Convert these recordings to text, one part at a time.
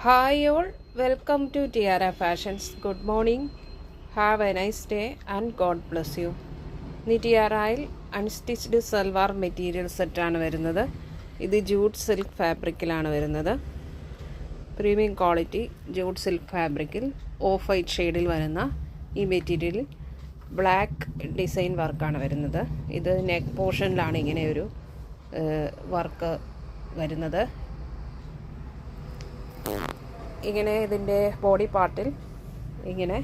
Hi all, welcome to Tiara Fashions. Good morning, have a nice day and God bless you. ടിയാറയിൽ unstitched salwar material സെറ്റാണ് വരുന്നത്. ഇത് jute silk ഫാബ്രിക്കിലാണ് വരുന്നത്. Premium quality jute silk ഫാബ്രിക്കിൽ off white ഷെയ്ഡിൽ വരുന്ന ഈ മെറ്റീരിയൽ ബ്ലാക്ക് ഡിസൈൻ വർക്കാണ് വരുന്നത്. ഇത് നെക്ക് പോർഷനിലാണ് ഇങ്ങനെയൊരു വർക്ക് വരുന്നത്. ഇങ്ങനെ ഇതിൻ്റെ ബോഡി പാർട്ടിൽ ഇങ്ങനെ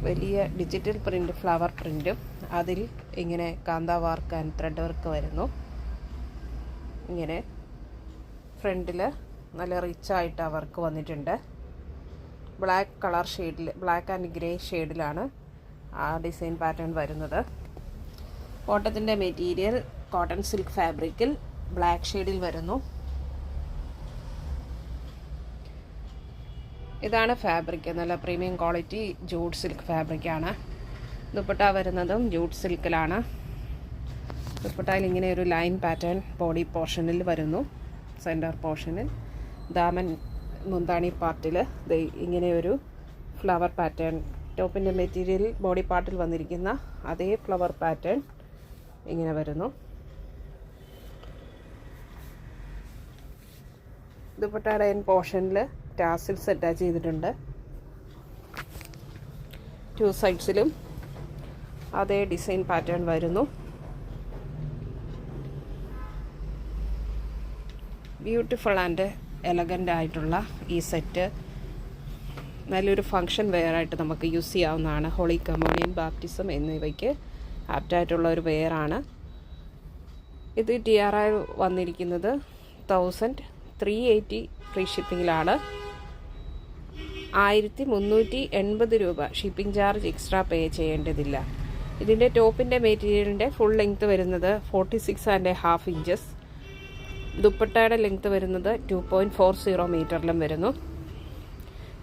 വലിയ ഡിജിറ്റൽ പ്രിൻ്റ് ഫ്ലവർ പ്രിൻറ്റും അതിൽ ഇങ്ങനെ കാന്ത വർക്ക് ആൻഡ് ത്രെഡ് വർക്ക് വരുന്നു. ഇങ്ങനെ ഫ്രണ്ടിൽ നല്ല റിച്ചായിട്ട് ആ വർക്ക് വന്നിട്ടുണ്ട്. ബ്ലാക്ക് കളർ ഷെയ്ഡിൽ, ബ്ലാക്ക് ആൻഡ് ഗ്രേ ഷെയ്ഡിലാണ് ആ ഡിസൈൻ പാറ്റേൺ വരുന്നത്. കോട്ടത്തിൻ്റെ മെറ്റീരിയൽ കോട്ടൺ സിൽക്ക് ഫാബ്രിക്കിൽ ബ്ലാക്ക് ഷെയ്ഡിൽ വരുന്നു. ഇതാണ് ഫാബ്രിക്, നല്ല പ്രീമിയം ക്വാളിറ്റി ജൂട്ട് സിൽക്ക് ഫാബ്രിക്കാണ്. ദുപ്പട്ട വരുന്നതും ജൂട്ട് സിൽക്കിലാണ്. ദുപ്പട്ടയിൽ ഇങ്ങനെ ഒരു ലൈൻ പാറ്റേൺ ബോഡി പോർഷനിൽ വരുന്നു. സെൻറ്റർ പോർഷനിൽ ദാമൻ മുന്താണി പാർട്ടിൽ ഇങ്ങനെയൊരു ഫ്ലവർ പാറ്റേൺ, ടോപ്പിൻ്റെ മെറ്റീരിയൽ ബോഡി പാർട്ടിൽ വന്നിരിക്കുന്ന അതേ ഫ്ലവർ പാറ്റേൺ ഇങ്ങനെ വരുന്നു. ദുപ്പട്ടയുടെ എൻ പോർഷനിൽ ടാസിൽസ് അറ്റാച്ച് ചെയ്തിട്ടുണ്ട്. ടു സൈഡ്സിലും അതേ ഡിസൈൻ പാറ്റേൺ വരുന്നു. ബ്യൂട്ടിഫുൾ ആൻഡ് എലഗൻ്റ് ആയിട്ടുള്ള ഈ സെറ്റ് നല്ലൊരു ഫങ്ഷൻ വെയറായിട്ട് നമുക്ക് യൂസ് ചെയ്യാവുന്നതാണ്. ഹോളി കമ്മ്യൂണിയൻ, ബാപ്റ്റിസം എന്നിവയ്ക്ക് ആപ്റ്റായിട്ടുള്ള ഒരു വെയറാണ് ഇത്. ടിയാറയിൽ വന്നിരിക്കുന്നത് 1380 ഫ്രീ ഷിപ്പിങ്ങിലാണ്. 1380 രൂപ ഷിപ്പിംഗ് ചാർജ് എക്സ്ട്രാ പേ ചെയ്യേണ്ടതില്ല. ഇതിൻ്റെ ടോപ്പിൻ്റെ മെറ്റീരിയലിൻ്റെ ഫുൾ ലെങ്ത്ത് വരുന്നത് 46.5 ഇഞ്ചസ്. ദുപ്പട്ടയുടെ ലെങ്ത്ത് വരുന്നത് 2.40 മീറ്ററിലും വരുന്നു.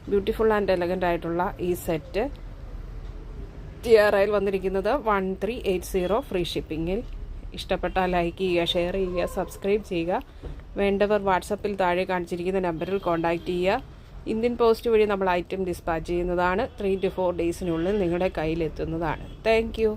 ബ്യൂട്ടിഫുൾ ആൻഡ് എലഗൻ്റ് ആയിട്ടുള്ള ഈ സെറ്റ് ടിയാറയിൽ വന്നിരിക്കുന്നത് 1380 ഫ്രീ ഷിപ്പിങ്ങിൽ. ഇഷ്ടപ്പെട്ടാൽ ലൈക്ക് ചെയ്യുക, ഷെയർ ചെയ്യുക, സബ്സ്ക്രൈബ് ചെയ്യുക. വേണ്ടവർ വാട്സപ്പിൽ താഴെ കാണിച്ചിരിക്കുന്ന നമ്പറിൽ കോൺടാക്റ്റ് ചെയ്യുക. ഇന്ത്യൻ പോസ്റ്റ് വഴി നമ്മൾ ഐറ്റം ഡിസ്പാച്ച് ചെയ്യുന്നതാണ്. 3 to 4 ഡേയ്സിനുള്ളിൽ നിങ്ങളുടെ കയ്യിലെത്തുന്നതാണ്. Thank you.